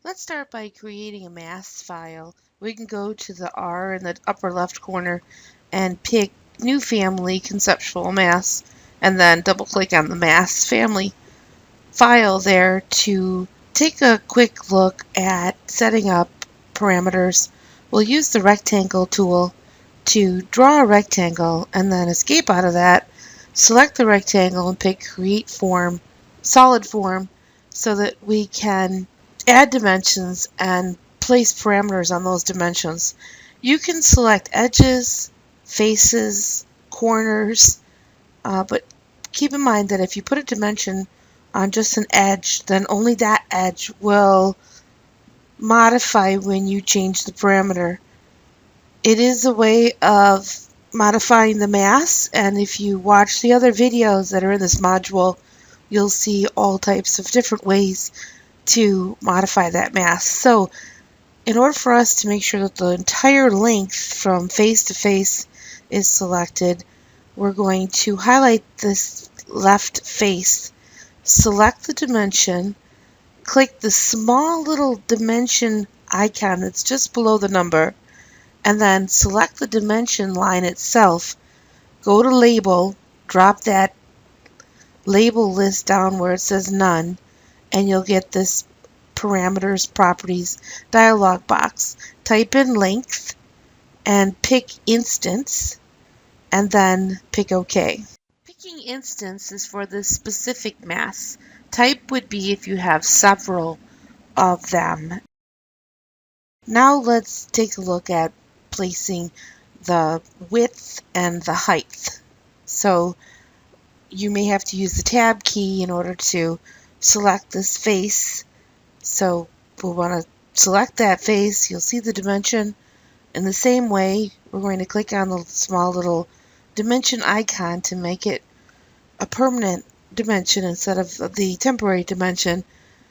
Let's start by creating a mass file. We can go to the R in the upper left corner and pick New Family Conceptual Mass, and then double click on the mass family file there to take a quick look at setting up parameters. We'll use the rectangle tool to draw a rectangle and then escape out of that. Select the rectangle and pick Create Form, Solid Form, so that we can add dimensions and place parameters on those dimensions. You can select edges, faces, corners, but keep in mind that if you put a dimension on just an edge, then only that edge will modify when you change the parameter. It is a way of modifying the mass, and if you watch the other videos that are in this module, you'll see all types of different ways to modify that mass. So in order for us to make sure that the entire length from face to face is selected, we're going to highlight this left face, select the dimension, click the small little dimension icon that's just below the number, and then select the dimension line itself. Go to Label, drop that label list down where it says None, and you'll get this Parameters Properties dialog box. Type in Length and pick Instance, and then pick OK. Picking instance is for this specific mass. Type would be if you have several of them. Now let's take a look at placing the width and the height. So you may have to use the tab key in order to select this face. So we'll want to select that face. You'll see the dimension. In the same way, we're going to click on the small little dimension icon to make it a permanent dimension instead of the temporary dimension.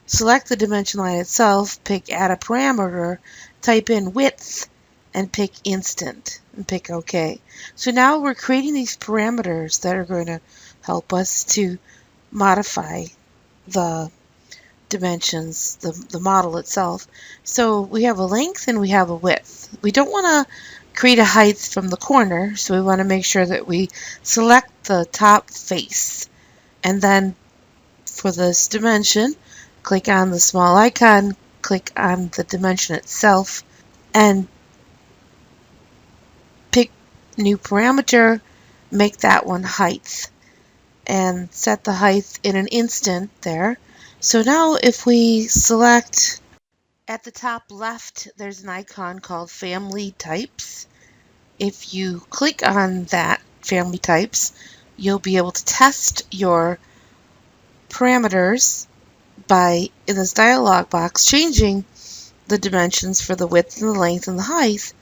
Select the dimension line itself, pick Add a Parameter, type in Width, and pick Instant, and pick OK. So now we're creating these parameters that are going to help us to modify the dimensions, the model itself. So we have a length and we have a width. We don't want to create a height from the corner, so we want to make sure that we select the top face. And then for this dimension, click on the small icon, click on the dimension itself, and pick New Parameter, make that one height, and set the height in an instant there. So now if we select at the top left, there's an icon called Family Types. If you click on that Family Types, you'll be able to test your parameters by, in this dialog box, changing the dimensions for the width and the length and the height,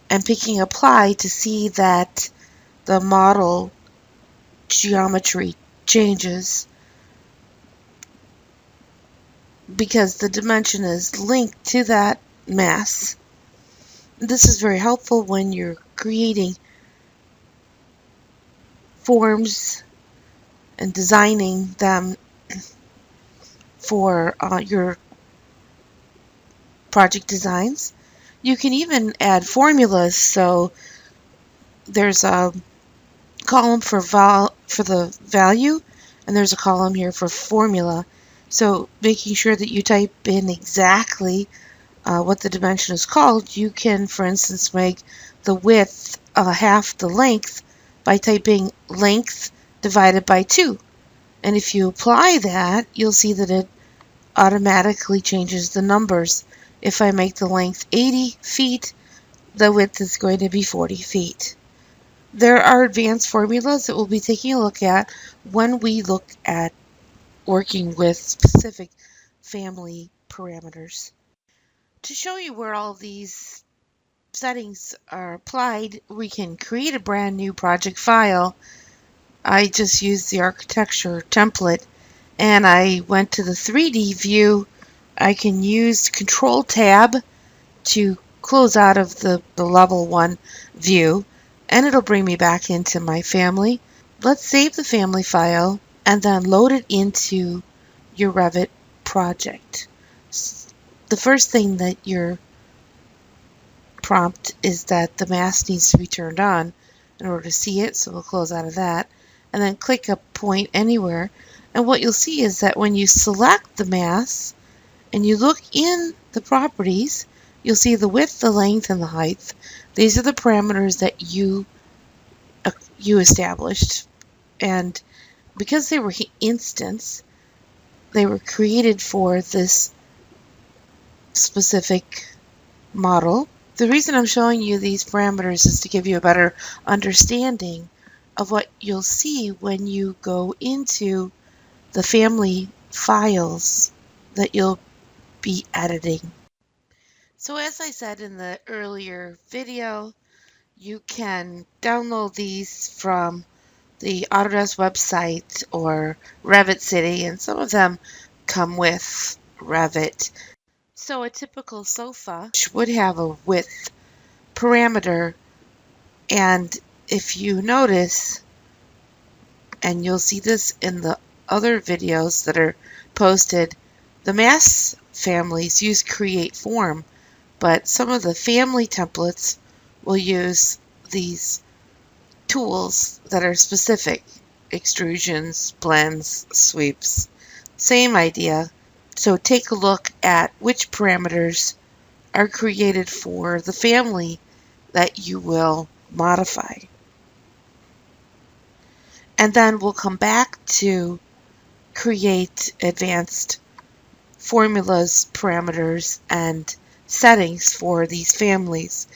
and picking Apply to see that the model geometry changes because the dimension is linked to that mass. This is very helpful when you're creating forms and designing them for your project designs. You can even add formulas, so there's a column for the value, and there's a column here for formula. So making sure that you type in exactly what the dimension is called, you can, for instance, make the width half the length by typing length divided by 2. And if you apply that, you'll see that it automatically changes the numbers. If I make the length 80 feet, the width is going to be 40 feet. There are advanced formulas that we'll be taking a look at when we look at working with specific family parameters. To show you where all of these settings are applied, we can create a brand new project file. I just used the architecture template and I went to the 3D view. I can use Control Tab to close out of the level 1 view, and it'll bring me back into my family. Let's save the family file and then load it into your Revit project. the first thing that your prompt is that the mask needs to be turned on in order to see it, so we'll close out of that, and then click a point anywhere. And what you'll see is that when you select the mask and you look in the properties, you'll see the width, the length, and the height. These are the parameters that you established, and because they were instants, they were created for this specific model. The reason I'm showing you these parameters is to give you a better understanding of what you'll see when you go into the family files that you'll be editing. So as I said in the earlier video, you can download these from the Autodesk website or Revit City, and some of them come with Revit. So a typical sofa would have a width parameter, and if you notice, and you'll see this in the other videos that are posted, the mass families use create form, but some of the family templates will use these tools that are specific: extrusions, blends, sweeps. Same idea. So take a look at which parameters are created for the family that you will modify. And then we'll come back to create advanced formulas, parameters, and settings for these families.